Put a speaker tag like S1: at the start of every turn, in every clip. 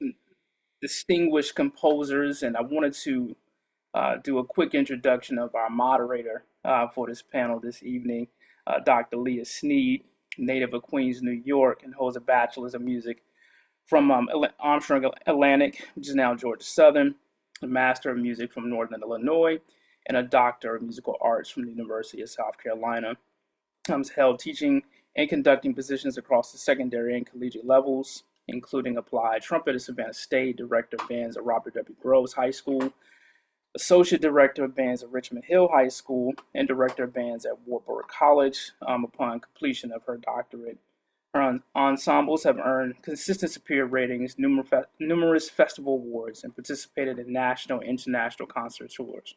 S1: some distinguished composers, and I wanted to do a quick introduction of our moderator for this panel this evening, Dr. Leah Sneed, native of Queens, New York, and holds a bachelor's of music from Armstrong Atlantic, which is now Georgia Southern, a master of music from Northern Illinois, and a doctor of musical arts from the University of South Carolina. Has held teaching and conducting positions across the secondary and collegiate levels, including applied trumpet at Savannah State, director of bands at Robert W. Groves High School, associate director of bands at Richmond Hill High School, and director of bands at Wartburg College upon completion of her doctorate. Her ensembles have earned consistent superior ratings, numerous festival awards, and participated in national and international concert tours.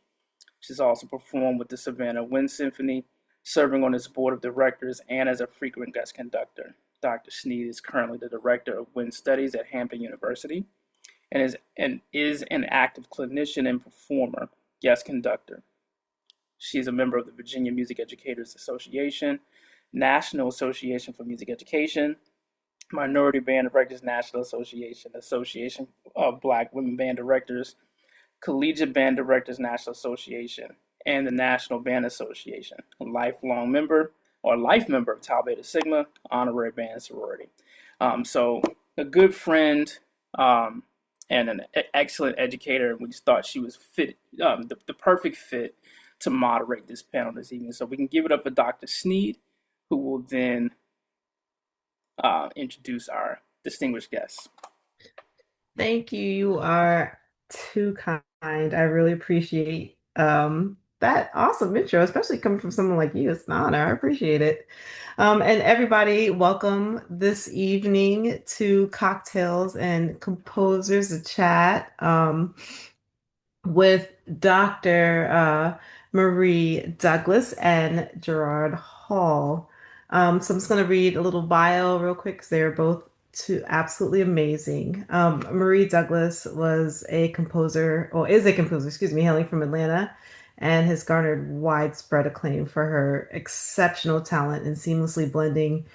S1: She's also performed with the Savannah Wind Symphony, serving on its board of directors and as a frequent guest conductor. Dr. Sneed is currently the director of wind studies at Hampton University and is an active clinician and performer, guest conductor. She is a member of the Virginia Music Educators Association, National Association for Music Education, Minority Band Directors National Association, Association of Black Women Band Directors, Collegiate Band Directors National Association, and the National Band Association, a lifelong member or life member of Tau Beta Sigma, honorary band sorority. So a good friend and an excellent educator. We just thought she was fit, the perfect fit to moderate this panel this evening. So we can give it up for Dr. Sneed, who will then introduce our distinguished guests.
S2: Thank you. You are too kind. I really appreciate that awesome intro, especially coming from someone like you. It's an honor. I appreciate it. And everybody, welcome this evening to Cocktails and Composers, a chat with Dr. Marie Douglas and JaRod Hall. So I'm just going to read a little bio real quick because they're both two absolutely amazing. Marie Douglas was a composer, or is a composer, excuse me, hailing from Atlanta, and has garnered widespread acclaim for her exceptional talent in seamlessly blending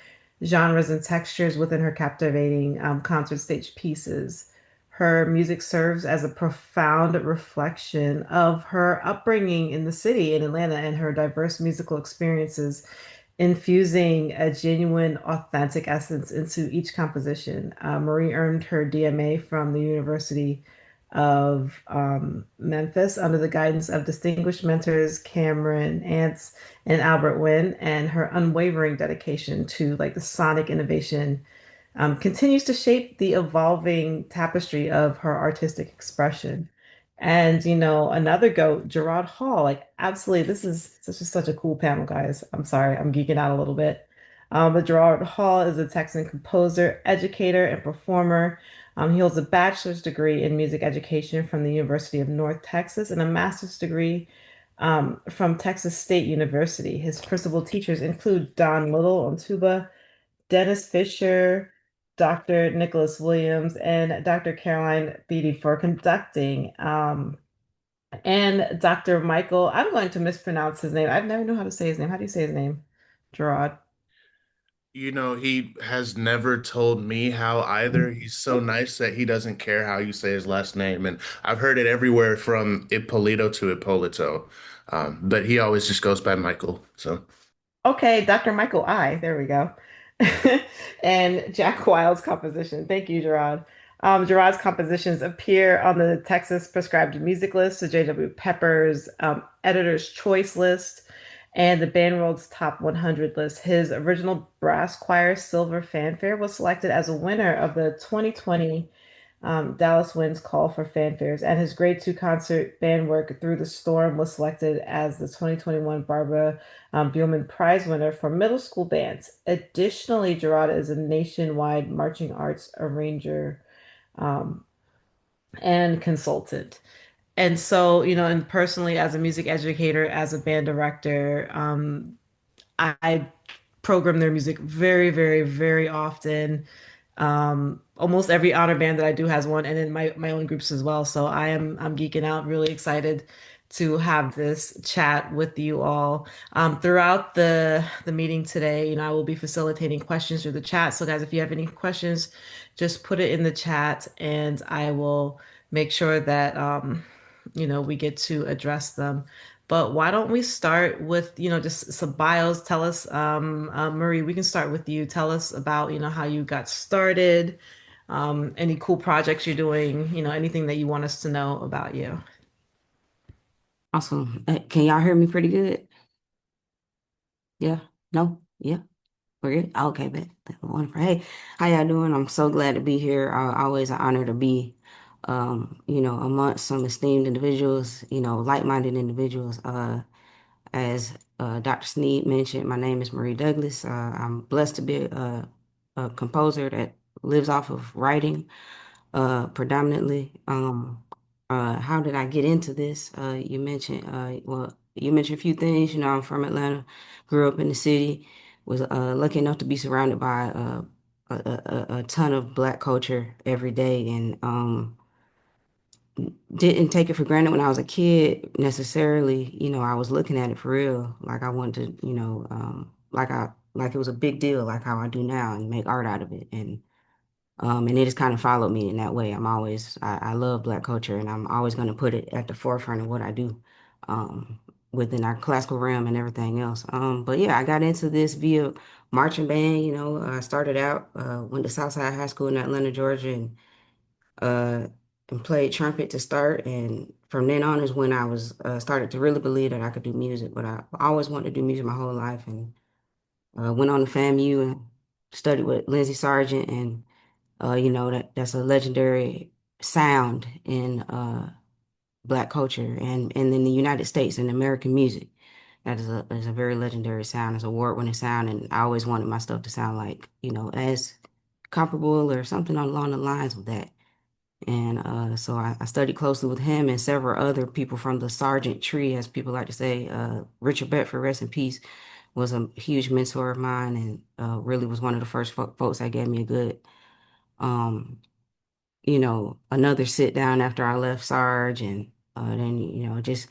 S2: genres and textures within her captivating concert stage pieces. Her music serves as a profound reflection of her upbringing in the city in Atlanta and her diverse musical experiences, infusing a genuine, authentic essence into each composition. Marie earned her DMA from the University of Memphis under the guidance of distinguished mentors Cameron Ants and Albert Wynn, and her unwavering dedication to like the sonic innovation continues to shape the evolving tapestry of her artistic expression. And another goat, JaRod Hall, like absolutely, this is such a cool panel, guys. I'm sorry, I'm geeking out a little bit. But JaRod Hall is a Texan composer, educator, and performer. He holds a bachelor's degree in music education from the University of North Texas and a master's degree from Texas State University. His principal teachers include Don Little on tuba, Dennis Fisher, Dr. Nicholas Williams, and Dr. Caroline Beatty for conducting. And Dr. Michael, I'm going to mispronounce his name. I've never know how to say his name. How do you say his name? JaRod.
S3: He has never told me how either. He's so nice that he doesn't care how you say his last name. And I've heard it everywhere from Ippolito to Ippolito. But he always just goes by Michael. So,
S2: Okay, Dr. Michael I. There we go. And Jack Wilde's composition. Thank you, JaRod. JaRod's compositions appear on the Texas Prescribed Music List, the J.W. Pepper's Editor's Choice List, and the Bandworld's Top 100 list. His original brass choir silver fanfare was selected as a winner of the 2020 Dallas Wind's Call for Fanfares, and his grade two concert band work Through the Storm was selected as the 2021 Barbara Buhlman Prize winner for middle school bands. Additionally, JaRod is a nationwide marching arts arranger um, and consultant. And so, and personally, as a music educator, as a band director, I program their music very, very, very often. Almost every honor band that I do has one, and then my own groups as well. So I'm geeking out, really excited to have this chat with you all. Throughout the meeting today, I will be facilitating questions through the chat. So guys, if you have any questions, just put it in the chat and I will make sure that we get to address them. But why don't we start with, just some bios. Tell us, Marie, we can start with you. Tell us about, how you got started, any cool projects you're doing, anything that you want us to know about you.
S4: Awesome. Can y'all hear me pretty good? Yeah? No? Yeah? We're good? Okay, bet. Wonderful. Hey, how y'all doing? I'm so glad to be here. Always an honor to be, amongst some esteemed individuals, like-minded individuals. As Dr. Sneed mentioned, my name is Marie Douglas. I'm blessed to be a composer that lives off of writing predominantly. How did I get into this? You mentioned a few things. I'm from Atlanta, grew up in the city, was lucky enough to be surrounded by a ton of Black culture every day, and didn't take it for granted when I was a kid necessarily. I was looking at it for real, like I wanted to, like it was a big deal, like how I do now, and make art out of it, and it just kind of followed me in that way. I love Black culture, and I'm always going to put it at the forefront of what I do, within our classical realm and everything else. But yeah, I got into this via marching band. I started out, went to Southside High School in Atlanta, Georgia, uh, and played trumpet to start. And from then on is when I was started to really believe that I could do music. But I always wanted to do music my whole life, and went on to FAMU and studied with Lindsey Sargent and that's a legendary sound in Black culture and in the United States in American music. That is a very legendary sound. It's an award-winning sound, and I always wanted my stuff to sound like, as comparable or something along the lines of that. And so I studied closely with him and several other people from the Sargent tree, as people like to say. Richard Bedford, rest in peace, was a huge mentor of mine, and really was one of the first folks that gave me a good um, another sit down after I left Sarge, and then just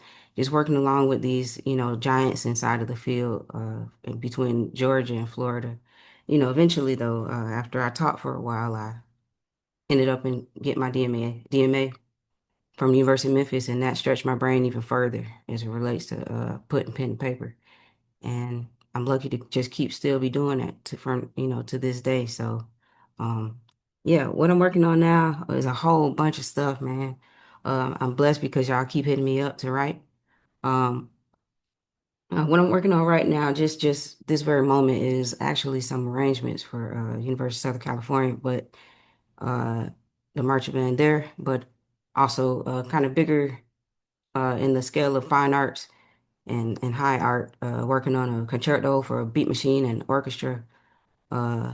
S4: working along with these giants inside of the field, in between Georgia and Florida. Eventually though, after I taught for a while, I ended up in get my DMA from the University of Memphis, and that stretched my brain even further as it relates to putting pen to paper. And I'm lucky to just keep still be doing that to this day. So, um, yeah, what I'm working on now is a whole bunch of stuff, man. I'm blessed because y'all keep hitting me up to write. Um, what I'm working on right now, just this very moment, is actually some arrangements for University of Southern California, but uh, the marching band there, but also kind of bigger in the scale of fine arts and high art, working on a concerto for a beat machine and orchestra, uh,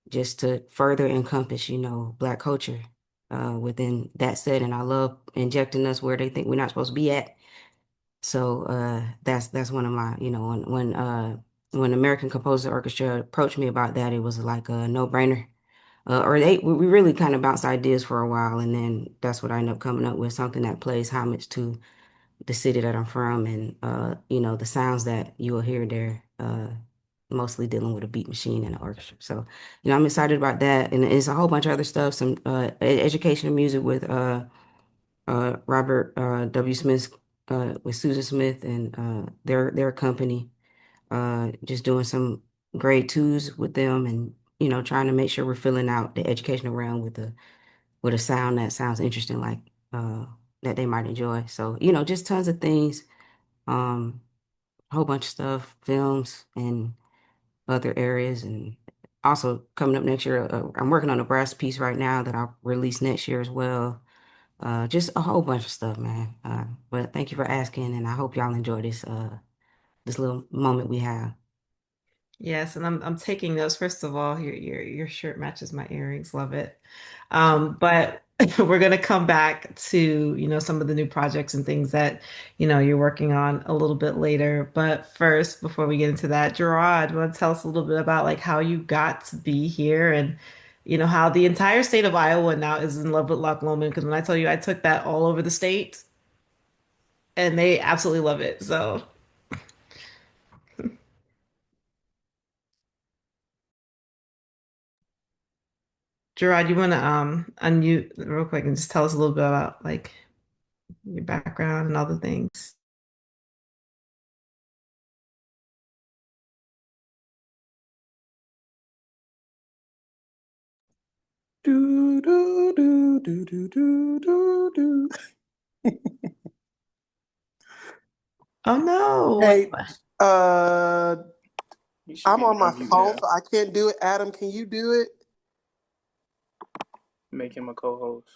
S4: just to further encompass, Black culture within that setting. I love injecting us where they think we're not supposed to be at. So that's one of my, when American Composer Orchestra approached me about that, it was like a no-brainer. Or we really kind of bounced ideas for a while, and then that's what I ended up coming up with, something that plays homage to the city that I'm from, and the sounds that you will hear there, mostly dealing with a beat machine and an orchestra. So, I'm excited about that, and it's a whole bunch of other stuff, some educational music with Robert W. Smith, with Susan Smith and their company, just doing some grade twos with them, and trying to make sure we're filling out the educational realm with a sound that sounds interesting, like that they might enjoy. So, just tons of things, um, a whole bunch of stuff, films and other areas. And also coming up next year, I'm working on a brass piece right now that I'll release next year as well. Just a whole bunch of stuff, man. But thank you for asking, and I hope y'all enjoy this little moment we have.
S2: Yes, and I'm taking those. First of all, your shirt matches my earrings. Love it. But we're gonna come back to, some of the new projects and things that, you're working on a little bit later. But first, before we get into that, JaRod, you want to tell us a little bit about like how you got to be here and, how the entire state of Iowa now is in love with Loch Lomond? Because when I tell you I took that all over the state. and they absolutely love it. So, Gerard, you want to unmute real quick and just tell us a little bit about like your background and other things?
S5: Do do do do do do do do.
S2: Oh no.
S5: Hey, uh,
S1: You should be
S5: I'm
S1: able
S5: on
S1: to
S5: my
S1: unmute
S5: phone,
S1: now.
S5: so I can't do it. Adam, can you do it?
S1: Make him a co-host.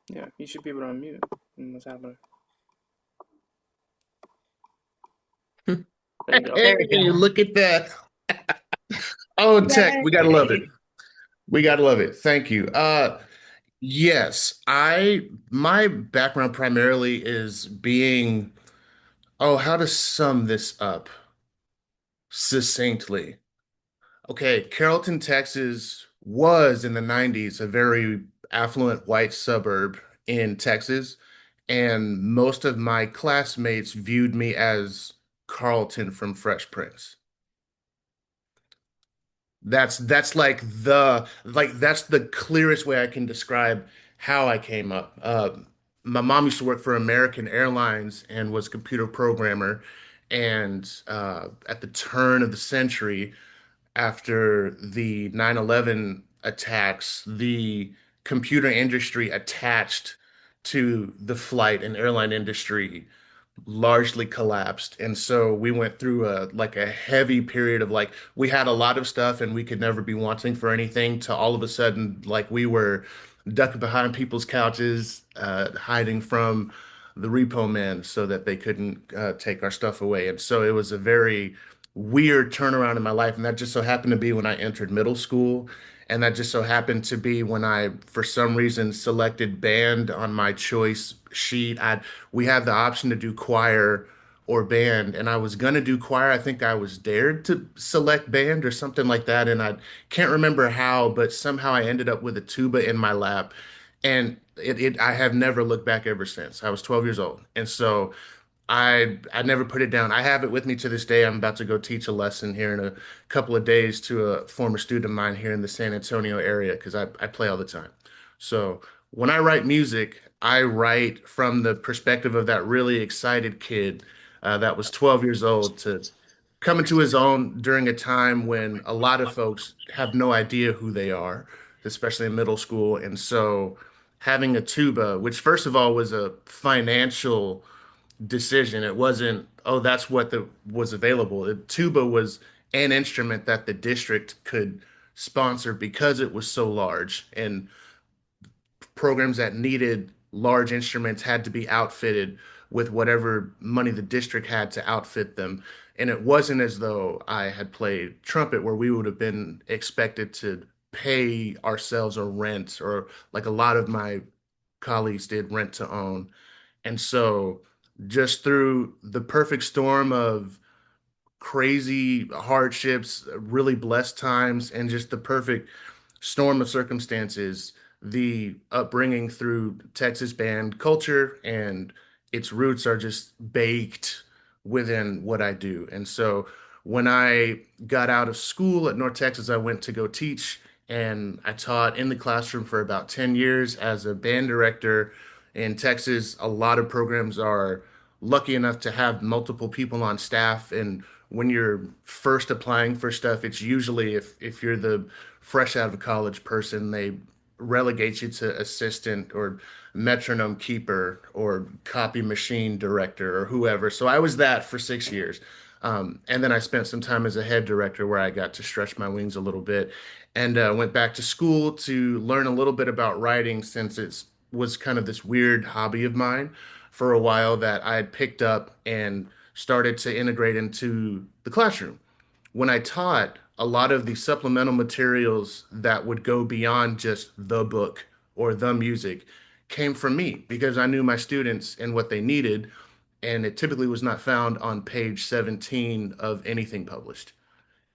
S1: Yeah, you should be able to unmute. What's happening? There you go.
S3: Hey,
S2: There we go.
S3: look at that. Oh, tech, we gotta love it.
S2: Yay.
S3: We gotta love it. Thank you. Yes, my background primarily is being, oh, how to sum this up succinctly. Okay, Carrollton, Texas was in the 90s a very affluent white suburb in Texas, and most of my classmates viewed me as Carlton from Fresh Prince. That's that's the clearest way I can describe how I came up. My mom used to work for American Airlines and was a computer programmer. And at the turn of the century, after the 9/11 attacks, the computer industry attached to the flight and airline industry largely collapsed. And so we went through a heavy period of like we had a lot of stuff and we could never be wanting for anything to all of a sudden like we were ducking behind people's couches, hiding from the repo men so that they couldn't take our stuff away. And so it was a very weird turnaround in my life. And that just so happened to be when I entered middle school. And that just so happened to be when I, for some reason, selected band on my choice sheet. We had the option to do choir or band, and I was gonna do choir. I think I was dared to select band or something like that, and I can't remember how, but somehow I ended up with a tuba in my lap, and I have never looked back ever since. I was 12 years old, and so I never put it down. I have it with me to this day. I'm about to go teach a lesson here in a couple of days to a former student of mine here in the San Antonio area because I play all the time. So when I write music, I write from the perspective of that really excited kid that was 12 years old to come into his own during a time when a lot of folks have no idea who they are, especially in middle school. And so having a tuba, which first of all was a financial decision. It wasn't, oh, that's what was available. Tuba was an instrument that the district could sponsor because it was so large, and programs that needed large instruments had to be outfitted with whatever money the district had to outfit them. And it wasn't as though I had played trumpet where we would have been expected to pay ourselves a rent, or like a lot of my colleagues did, rent to own. And so, just through the perfect storm of crazy hardships, really blessed times, and just the perfect storm of circumstances, the upbringing through Texas band culture and its roots are just baked within what I do. And so when I got out of school at North Texas, I went to go teach, and I taught in the classroom for about 10 years as a band director. In Texas, a lot of programs are lucky enough to have multiple people on staff. And when you're first applying for stuff, it's usually if you're the fresh out of college person, they relegate you to assistant or metronome keeper or copy machine director or whoever. So I was that for 6 years. And then I spent some time as a head director where I got to stretch my wings a little bit, and went back to school to learn a little bit about writing since it was kind of this weird hobby of mine for a while that I had picked up and started to integrate into the classroom. When I taught, a lot of the supplemental materials that would go beyond just the book or the music came from me because I knew my students and what they needed. and it typically was not found on page 17 of anything published.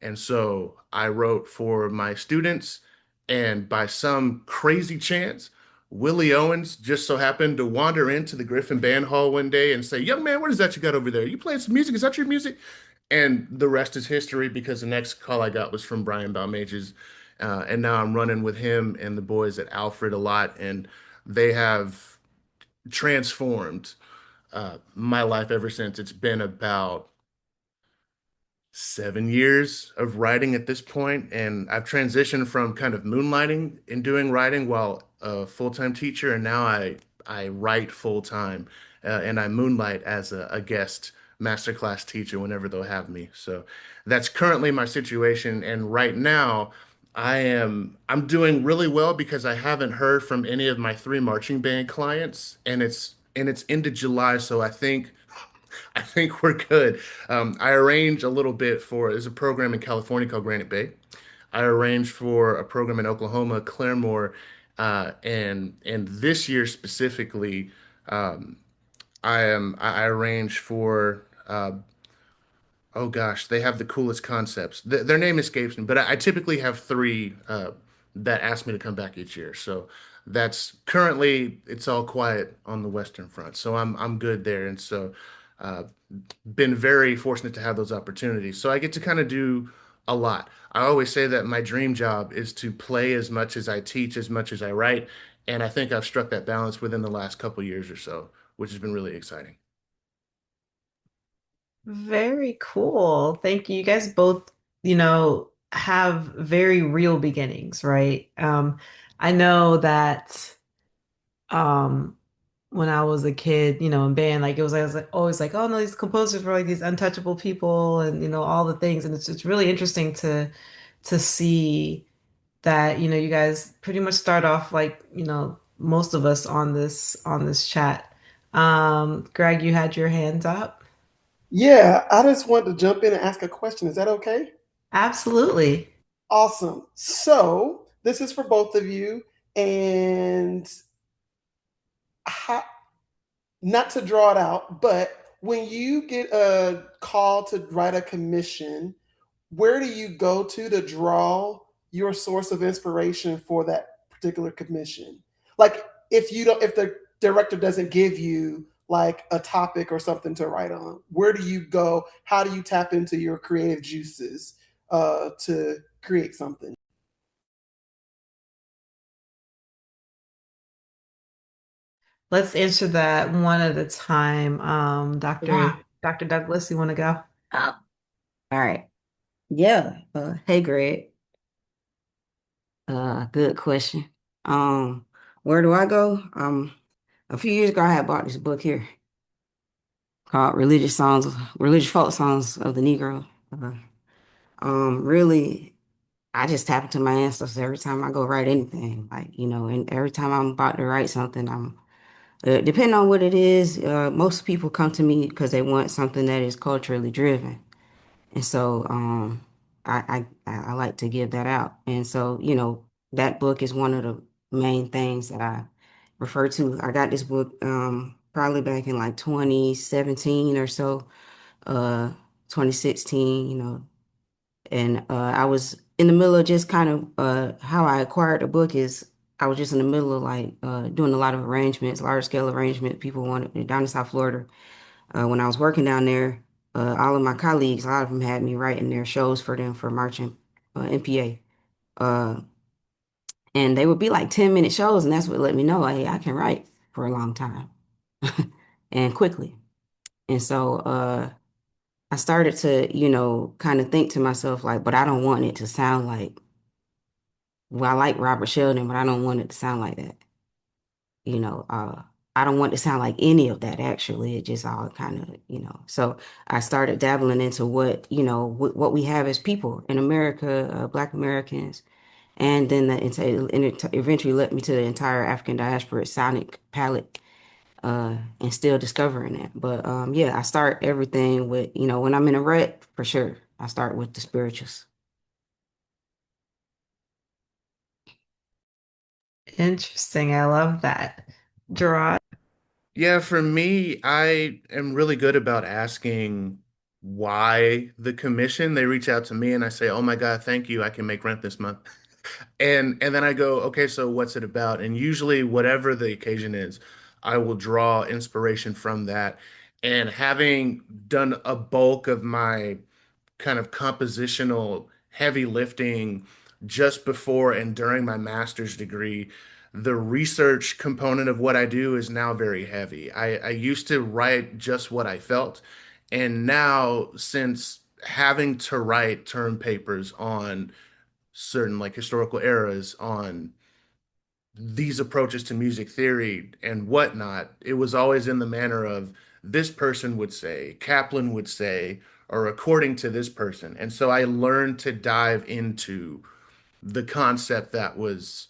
S3: And so I wrote for my students, and by some crazy chance, Willie Owens just so happened to wander into the Griffin Band Hall one day and say, "Young man, what is that you got over there? You playing some music? Is that your music?" And the rest is history because the next call I got was from Brian Balmages. And now I'm running with him and the boys at Alfred a lot, and they have transformed my life ever since. It's been about 7 years of writing at this point, and I've transitioned from kind of moonlighting and doing writing while a full-time teacher, and now I write full-time, and I moonlight as a guest masterclass teacher whenever they'll have me. So that's currently my situation, and right now I'm doing really well because I haven't heard from any of my three marching band clients, and it's into July, so I think we're good. I arranged a little bit for there's a program in California called Granite Bay. I arranged for a program in Oklahoma, Claremore, and this year specifically, um, I arranged for oh gosh, they have the coolest concepts. Their name escapes me, but I typically have three that ask me to come back each year. So that's currently it's all quiet on the Western Front. So I'm good there, and so uh, been very fortunate to have those opportunities. So I get to kind of do a lot. I always say that my dream job is to play as much as I teach, as much as I write, and I think I've struck that balance within the last couple years or so, which has been really exciting.
S2: Very cool. Thank you. You guys both, have very real beginnings, right? I know that um when I was a kid, in band, like it was, I was like always like, oh no, these composers were like these untouchable people and all the things. And it's really interesting to see that, you guys pretty much start off like, most of us on this chat. Greg, you had your hands up.
S5: Yeah, I just wanted to jump in and ask a question. Is that okay?
S2: Absolutely.
S5: Awesome. So this is for both of you, and how, not to draw it out, but when you get a call to write a commission, where do you go to draw your source of inspiration for that particular commission? Like if the director doesn't give you like a topic or something to write on, where do you go? How do you tap into your creative juices to create something?
S2: Let's answer that one at a time.
S4: Wow.
S2: Dr. Douglas, you want to go?
S4: Oh, all right. Yeah. Hey, Greg. Good question. Um, where do I go? A few years ago, I had bought this book here called Religious Folk Songs of the Negro. Uh, really, I just tap into my ancestors every time I go write anything. Like, and every time I'm about to write something, depending on what it is, most people come to me because they want something that is culturally driven. And so I like to give that out. And so, that book is one of the main things that I refer to. I got this book probably back in like 2017 or so, uh 2016, and I was in the middle of just kind of how I acquired the book is I was just in the middle of like doing a lot of arrangements, large scale arrangements. People wanted down in South Florida when I was working down there, all of my colleagues, a lot of them had me writing their shows for them for marching MPA. Uh, and they would be like 10-minute shows, and that's what let me know, hey, I can write for a long time and quickly. And so I started to, kind of think to myself, like, but I don't want it to sound like, well, I like Robert Sheldon, but I don't want it to sound like that. you know, uh, I don't want to sound like any of that actually. It just all kind of, So I started dabbling into what we have as people in America, Black Americans, and then it eventually led me to the entire African diaspora sonic palette, and still discovering that. But yeah, I start everything with, when I'm in a rut, for sure, I start with the spirituals.
S2: Interesting. I love that. JaRod.
S3: Yeah, for me, I am really good about asking why the commission. They reach out to me and I say, "Oh my God, thank you. I can make rent this month." And then I go, "Okay, so what's it about?" And usually whatever the occasion is, I will draw inspiration from that. And having done a bulk of my kind of compositional heavy lifting just before and during my master's degree, the research component of what I do is now very heavy. I used to write just what I felt. And now, since having to write term papers on certain like historical eras, on these approaches to music theory and whatnot, it was always in the manner of this person would say, Kaplan would say, or according to this person. And so I learned to dive into the concept that was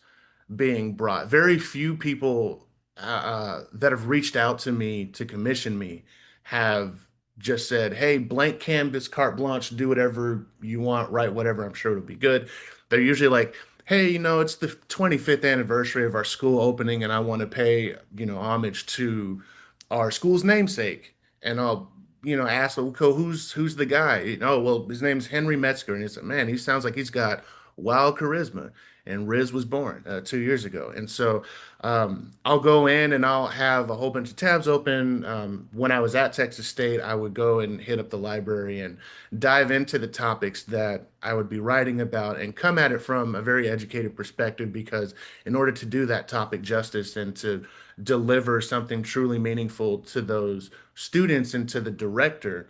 S3: being brought. Very few people that have reached out to me to commission me have just said, "Hey, blank canvas, carte blanche, do whatever you want, write whatever. I'm sure it'll be good." They're usually like, "Hey, it's the 25th anniversary of our school opening, and I want to pay, homage to our school's namesake." And I'll, ask, "Okay, who's the guy?" Well, his name's Henry Metzger, and it's like, man, he sounds like he's got wild charisma, and Riz was born 2 years ago. And so I'll go in and I'll have a whole bunch of tabs open. When I was at Texas State, I would go and hit up the library and dive into the topics that I would be writing about and come at it from a very educated perspective, because in order to do that topic justice and to deliver something truly meaningful to those students and to the director,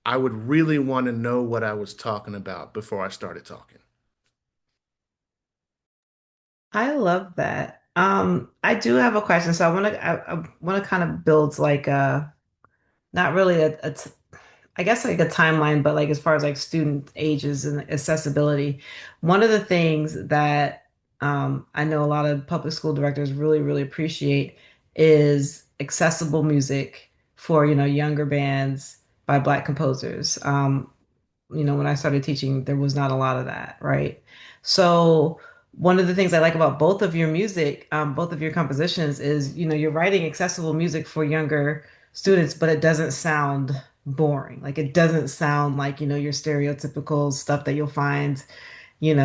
S3: I would really want to know what I was talking about before I started talking.
S2: I love that. I do have a question. So I want to kind of build like a not really I guess like a timeline, but like as far as like student ages and accessibility, one of the things that I know a lot of public school directors really, really appreciate is accessible music for, younger bands by Black composers. When I started teaching, there was not a lot of that, right? So one of the things I like about both of your music, both of your compositions is, you're writing accessible music for younger students, but it doesn't sound boring. Like it doesn't sound like, your stereotypical stuff that you'll find, in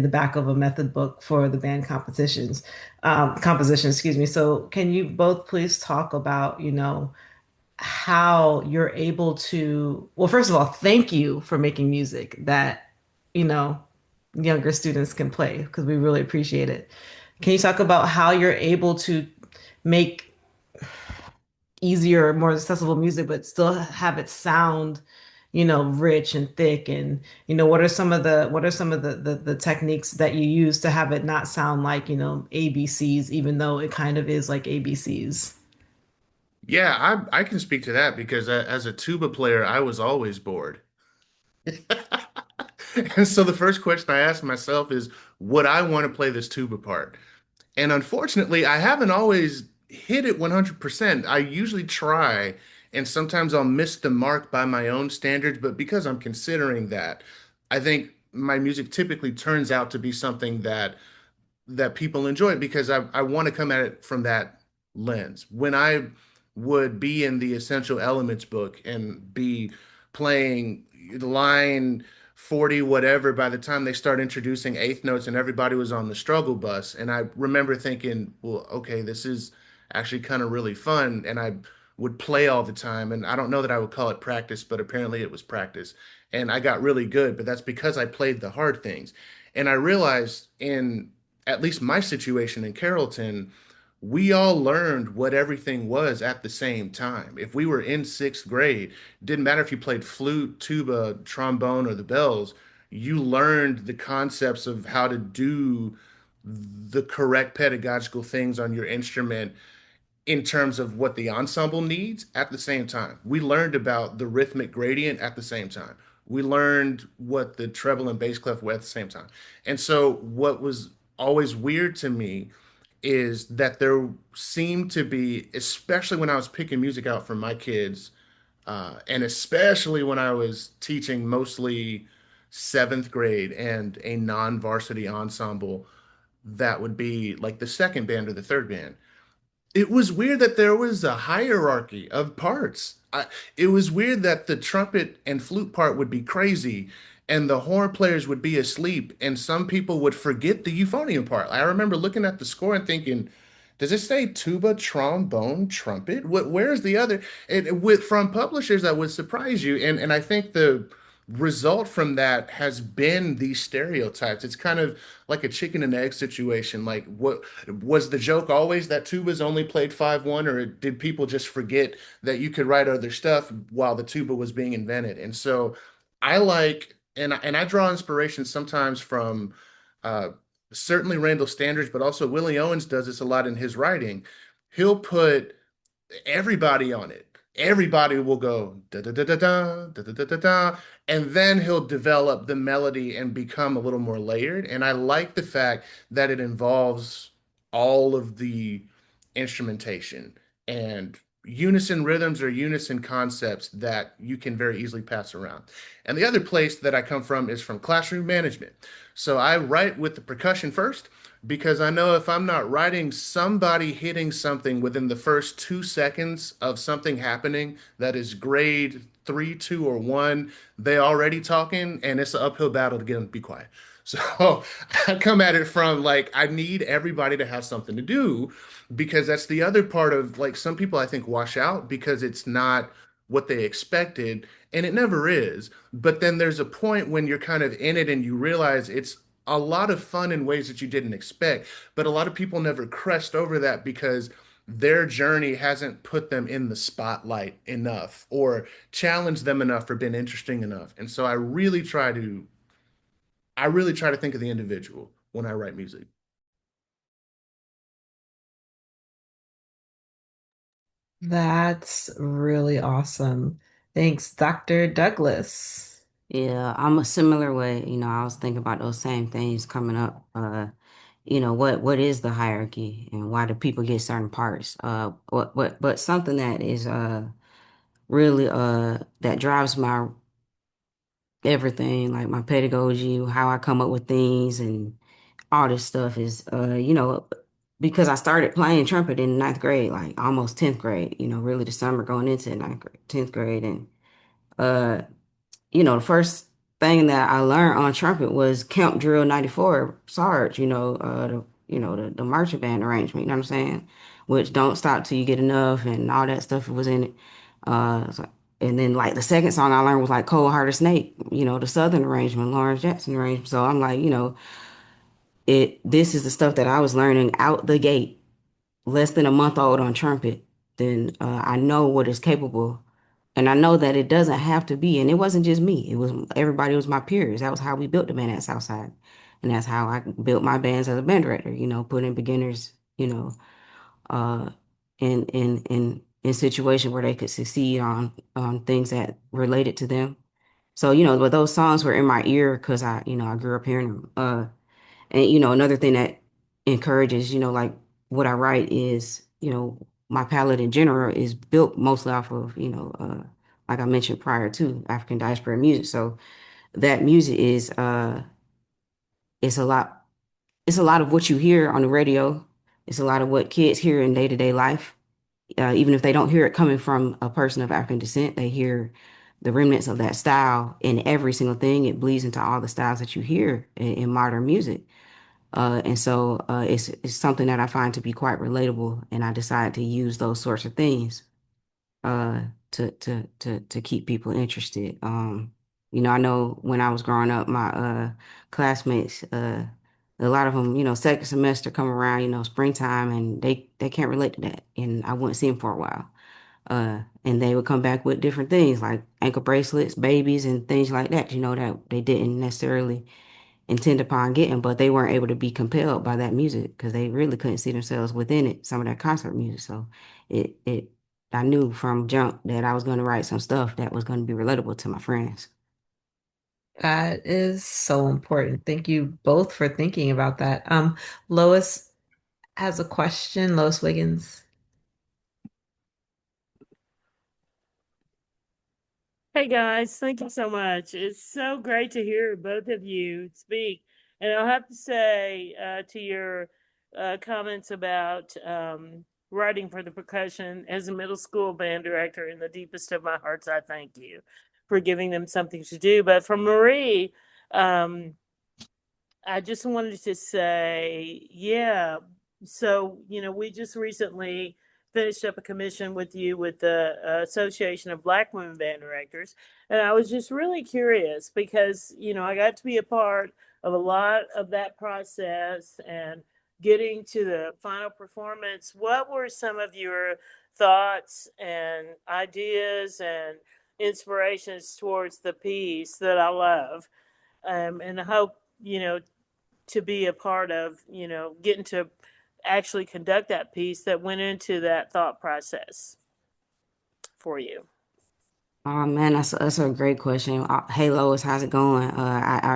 S2: the back of a method book for the band composition, excuse me. So can you both please talk about, how you're able to, well, first of all, thank you for making music that, you know, younger students can play because we really appreciate it. Can you talk about how you're able to make easier, more accessible music, but still have it sound, rich and thick? And, what are some of the techniques that you use to have it not sound like, ABCs, even though it kind of is like ABCs?
S3: Yeah, I can speak to that because as a tuba player, I was always bored. And so the first question I asked myself is, would I want to play this tuba part? And unfortunately, I haven't always hit it 100%. I usually try, and sometimes I'll miss the mark by my own standards, but because I'm considering that, I think my music typically turns out to be something that people enjoy, because I want to come at it from that lens. When I would be in the Essential Elements book and be playing line 40 whatever, by the time they start introducing eighth notes and everybody was on the struggle bus, and I remember thinking, well, okay, this is actually kind of really fun, and I would play all the time, and I don't know that I would call it practice, but apparently it was practice, and I got really good, but that's because I played the hard things. And I realized, in at least my situation in Carrollton, we all learned what everything was at the same time. If we were in sixth grade, didn't matter if you played flute, tuba, trombone, or the bells, you learned the concepts of how to do the correct pedagogical things on your instrument in terms of what the ensemble needs at the same time. We learned about the rhythmic gradient at the same time. We learned what the treble and bass clef were at the same time. And so what was always weird to me is that there seemed to be, especially when I was picking music out for my kids, and especially when I was teaching mostly seventh grade and a non-varsity ensemble that would be like the second band or the third band, It was weird that there was a hierarchy of parts. It was weird that the trumpet and flute part would be crazy and the horn players would be asleep and some people would forget the euphonium part. I remember looking at the score and thinking, does it say tuba, trombone, trumpet? Where's the other? From publishers that would surprise you. And I think the result from that has been these stereotypes. It's kind of like a chicken and egg situation. Like, what was the joke always that tubas only played 5/1, or did people just forget that you could write other stuff while the tuba was being invented? And so I like, and I draw inspiration sometimes from uh, certainly Randall Standards, but also Willie Owens does this a lot in his writing. He'll put everybody on it. Everybody will go da da da da da da da da da da, and then he'll develop the melody and become a little more layered. And I like the fact that it involves all of the instrumentation and unison rhythms or unison concepts that you can very easily pass around. And the other place that I come from is from classroom management. So I write with the percussion first because I know if I'm not writing somebody hitting something within the first 2 seconds of something happening that is grade three, two, or one, they already talking, and it's an uphill battle to get them to be quiet. So I come at it from like, I need everybody to have something to do because that's the other part of like some people I think wash out because it's not what they expected, and it never is. But then there's a point when you're kind of in it and you realize it's a lot of fun in ways that you didn't expect. But a lot of people never crest over that because their journey hasn't put them in the spotlight enough or challenged them enough or been interesting enough. And so I really try to think of the individual when I write music.
S2: That's really awesome. Thanks, Dr. Douglas.
S4: Yeah, I'm a similar way. I was thinking about those same things coming up. What is the hierarchy and why do people get certain parts? But something that is really that drives my everything, like my pedagogy, how I come up with things and all this stuff is because I started playing trumpet in ninth grade, like almost 10th grade, really the summer going into ninth grade, 10th grade. And uh the first thing that I learned on trumpet was Camp Drill 94 Sarge, the marching band arrangement, you know what I'm saying? Which don't stop till you get enough and all that stuff was in it. And then like the second song I learned was like Cold Hearted Snake, the Southern arrangement, Lawrence Jackson arrangement. So I'm like, this is the stuff that I was learning out the gate, less than a month old on trumpet. Then I know what is capable. And I know that it doesn't have to be, and it wasn't just me. It was everybody, it was my peers. That was how we built the band at Southside. And that's how I built my bands as a band director, putting beginners, uh in situation where they could succeed on things that related to them. So, but those songs were in my ear because I grew up hearing them. And another thing that encourages, like what I write is, my palette in general is built mostly off of, like I mentioned prior to African diaspora music. So that music is it's a lot it's a lot of what you hear on the radio. It's a lot of what kids hear in day-to-day life. Even if they don't hear it coming from a person of African descent, they hear the remnants of that style in every single thing. It bleeds into all the styles that you hear in modern music. And so it's something that I find to be quite relatable, and I decided to use those sorts of things uh, to keep people interested. I know when I was growing up, my classmates, a lot of them, second semester come around, springtime, and they can't relate to that, and I wouldn't see them for a while. And they would come back with different things like ankle bracelets, babies, and things like that, that they didn't necessarily intend upon getting, but they weren't able to be compelled by that music because they really couldn't see themselves within it, some of that concert music. So it I knew from jump that I was going to write some stuff that was going to be relatable to my friends.
S2: That is so important. Thank you both for thinking about that. Lois has a question. Lois Wiggins.
S6: Hey guys, thank you so much. It's so great to hear both of you speak. And I'll have to say to your comments about writing for the percussion as a middle school band director. In the deepest of my hearts, I thank you for giving them something to do. But for Marie, um, I just wanted to say, yeah. So, we just recently finished up a commission with you with the Association of Black Women Band Directors. And I was just really curious because, I got to be a part of a lot of that process and getting to the final performance. What were some of your thoughts and ideas and inspirations towards the piece that I love? And I hope, to be a part of, getting to actually conduct that piece that went into that thought process for you.
S4: Oh man, that's a great question. Hey Lois, how's it going?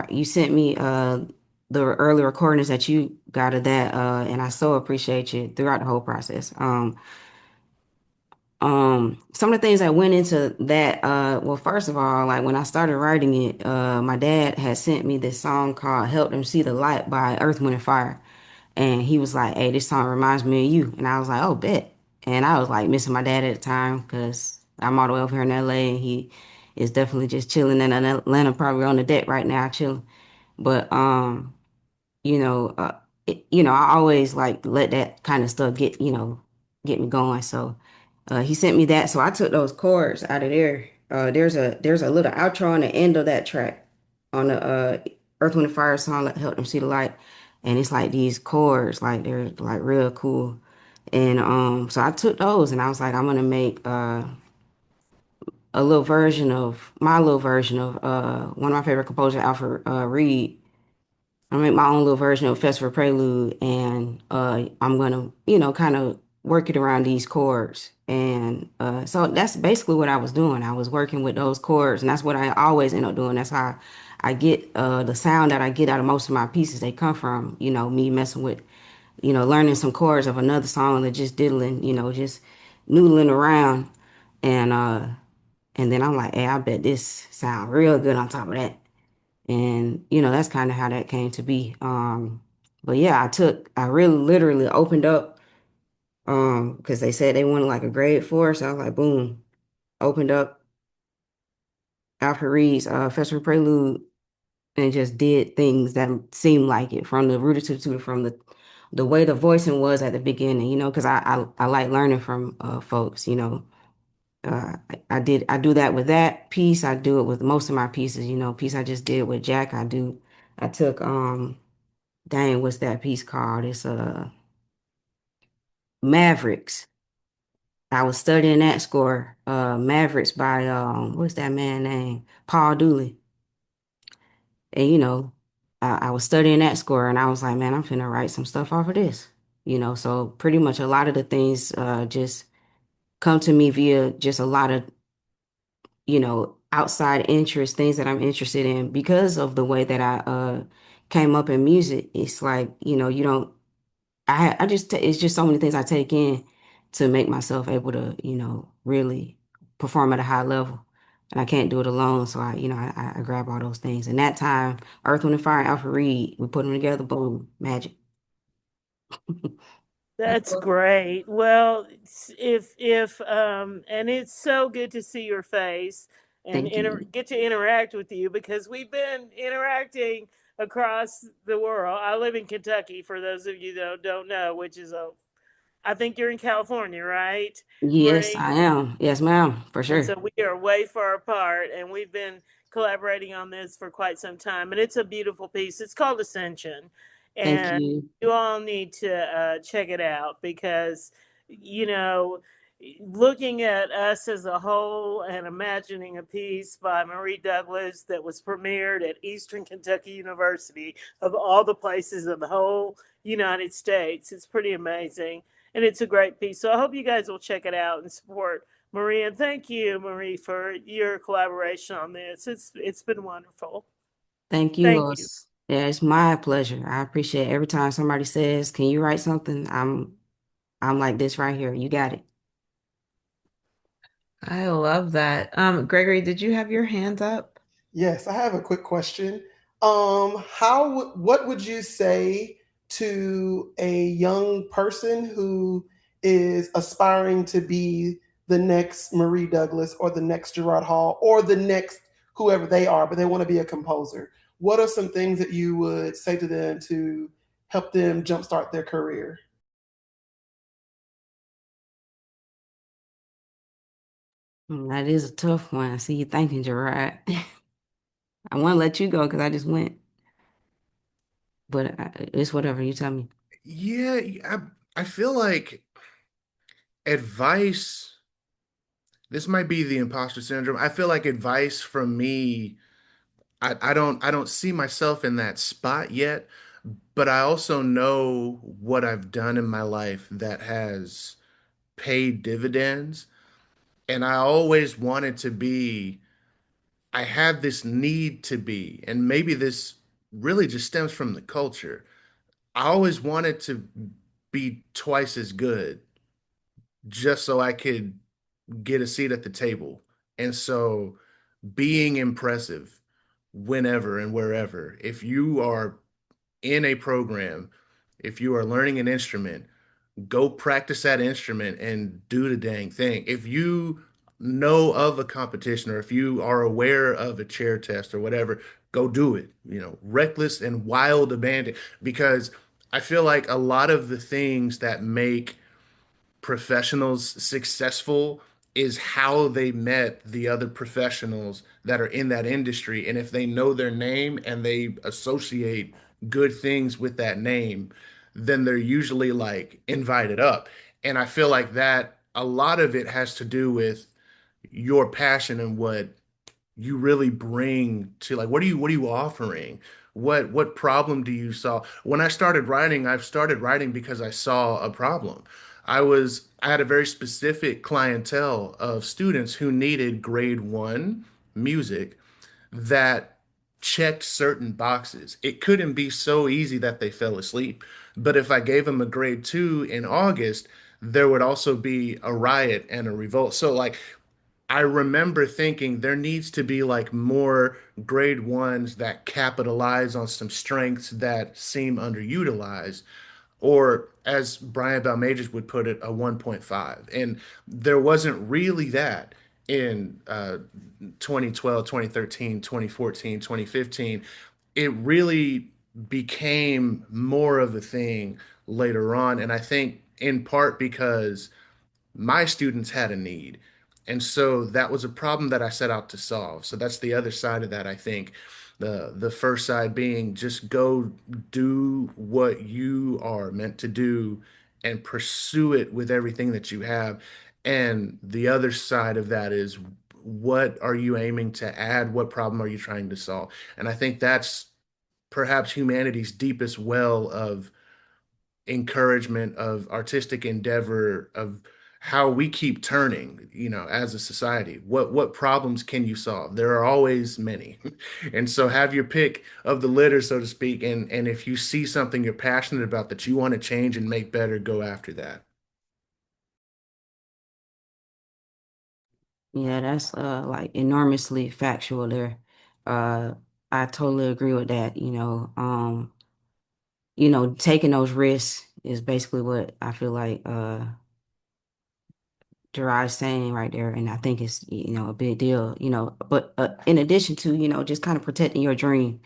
S4: You sent me the early recordings that you got of that, and I so appreciate you throughout the whole process. Some of the things that went into that, well, first of all, like when I started writing it, my dad had sent me this song called "Help Them See the Light" by Earth, Wind and Fire. And he was like, "Hey, this song reminds me of you." And I was like, "Oh, bet." And I was like missing my dad at the time because I'm all the way over here in LA and he is definitely just chilling in Atlanta, probably on the deck right now, chilling. But you know, I always like let that kind of stuff get me going. So he sent me that, so I took those chords out of there. There's a little outro on the end of that track on the Earth, Wind and Fire song that helped them see the light, and it's like these chords, like they're like real cool. And so I took those and I was like, I'm gonna make a little version of my little version of one of my favorite composers, Alfred Reed. I make my own little version of Festival Prelude, and I'm gonna, kind of work it around these chords. And so that's basically what I was doing. I was working with those chords, and that's what I always end up doing. That's how I get the sound that I get out of most of my pieces. They come from, me messing with, learning some chords of another song and just diddling, just noodling around, and uh, and then I'm like, hey, I bet this sound real good on top of that. And that's kind of how that came to be. But yeah, I really literally opened up because they said they wanted like a grade 4, so I was like, boom, opened up Alfred Reed's Festival Prelude and just did things that seemed like it, from the rooted to from the way the voicing was at the beginning, because I like learning from folks. I do that with that piece. I do it with most of my pieces. Piece I just did with Jack. I took dang, what's that piece called? It's Mavericks. I was studying that score, Mavericks by what's that man name? Paul Dooley. And I was studying that score and I was like, man, I'm finna write some stuff off of this. So pretty much a lot of the things just come to me via just a lot of, outside interest, things that I'm interested in because of the way that I came up in music. It's like, you don't it's just so many things I take in to make myself able to, really perform at a high level. And I can't do it alone. So I grab all those things. And that time, Earth, Wind and Fire, and Alpha Reed, we put them together, boom, magic.
S6: That's great. Well, and it's so good to see your face and
S4: Thank you.
S6: get to interact with you because we've been interacting across the world. I live in Kentucky, for those of you that don't know, which is I think you're in California, right,
S4: Yes,
S6: Marie?
S4: I am. Yes, ma'am, for
S6: And
S4: sure.
S6: so we are way far apart, and we've been collaborating on this for quite some time. And it's a beautiful piece. It's called Ascension,
S4: Thank
S6: and
S4: you.
S6: you all need to check it out because, you know, looking at us as a whole and imagining a piece by Marie Douglas that was premiered at Eastern Kentucky University, of all the places in the whole United States, it's pretty amazing. And it's a great piece. So I hope you guys will check it out and support Marie, and thank you, Marie, for your collaboration on this. It's been wonderful.
S4: Thank you,
S6: Thank you.
S4: Lois. Yeah, it's my pleasure. I appreciate every time somebody says, "Can you write something?" I'm like this right here. You got it.
S2: I love that. Gregory, did you have your hands up?
S5: Yes, I have a quick question. What would you say to a young person who is aspiring to be the next Marie Douglas or the next JaRod Hall or the next whoever they are, but they want to be a composer, what are some things that you would say to them to help them jumpstart their career?
S4: That is a tough one. I see you thinking, Gerard. I want to let you go because I just went, but it's whatever you tell me.
S3: Yeah, I feel like advice, this might be the imposter syndrome. I feel like advice from me, I don't see myself in that spot yet, but I also know what I've done in my life that has paid dividends. And I always wanted to be, I had this need to be, and maybe this really just stems from the culture. I always wanted to be twice as good just so I could get a seat at the table. And so being impressive whenever and wherever, if you are in a program, if you are learning an instrument, go practice that instrument and do the dang thing. If you know of a competition or if you are aware of a chair test or whatever, go do it. Reckless and wild abandon, because I feel like a lot of the things that make professionals successful is how they met the other professionals that are in that industry. And if they know their name and they associate good things with that name, then they're usually like invited up. And I feel like that a lot of it has to do with your passion and what you really bring to, like, what are you offering, what problem do you solve. When I started writing because I saw a problem. I had a very specific clientele of students who needed grade 1 music that checked certain boxes. It couldn't be so easy that they fell asleep, but if I gave them a grade 2 in August, there would also be a riot and a revolt. So like I remember thinking there needs to be like more grade 1s that capitalize on some strengths that seem underutilized, or as Brian Balmages would put it, a 1.5. And there wasn't really that in 2012, 2013, 2014, 2015. It really became more of a thing later on. And I think in part because my students had a need. And so that was a problem that I set out to solve. So that's the other side of that, I think. The first side being just go do what you are meant to do and pursue it with everything that you have. And the other side of that is, what are you aiming to add? What problem are you trying to solve? And I think that's perhaps humanity's deepest well of encouragement, of artistic endeavor, of how we keep turning, as a society. What problems can you solve? There are always many. And so have your pick of the litter, so to speak, and if you see something you're passionate about that you want to change and make better, go after that.
S4: Yeah, that's like enormously factual there. Uh, I totally agree with that. Taking those risks is basically what I feel like Gerard's saying right there, and I think it's a big deal. But in addition to just kind of protecting your dream,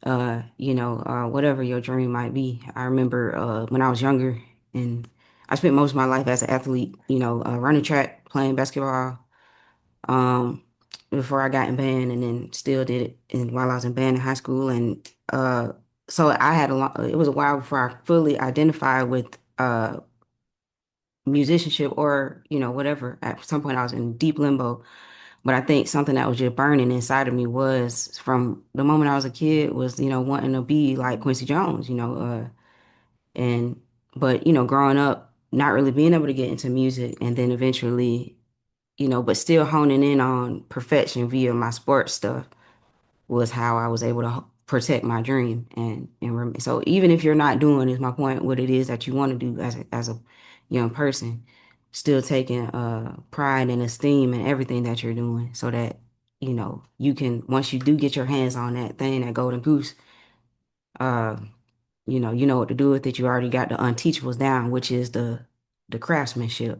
S4: whatever your dream might be. I remember when I was younger, and I spent most of my life as an athlete. Running track, playing basketball. Um, Before I got in band, and then still did it, and while I was in band in high school, and so I had a lot. It was a while before I fully identified with musicianship or whatever. At some point I was in deep limbo, but I think something that was just burning inside of me was from the moment I was a kid was wanting to be like Quincy Jones, and but growing up not really being able to get into music, and then eventually but still honing in on perfection via my sports stuff was how I was able to protect my dream. So even if you're not doing, is my point, what it is that you want to do as a young person, still taking pride and esteem in everything that you're doing, so that you can, once you do get your hands on that thing, that golden goose, uh you know what to do with it. You already got the unteachables down, which is the the craftsmanship.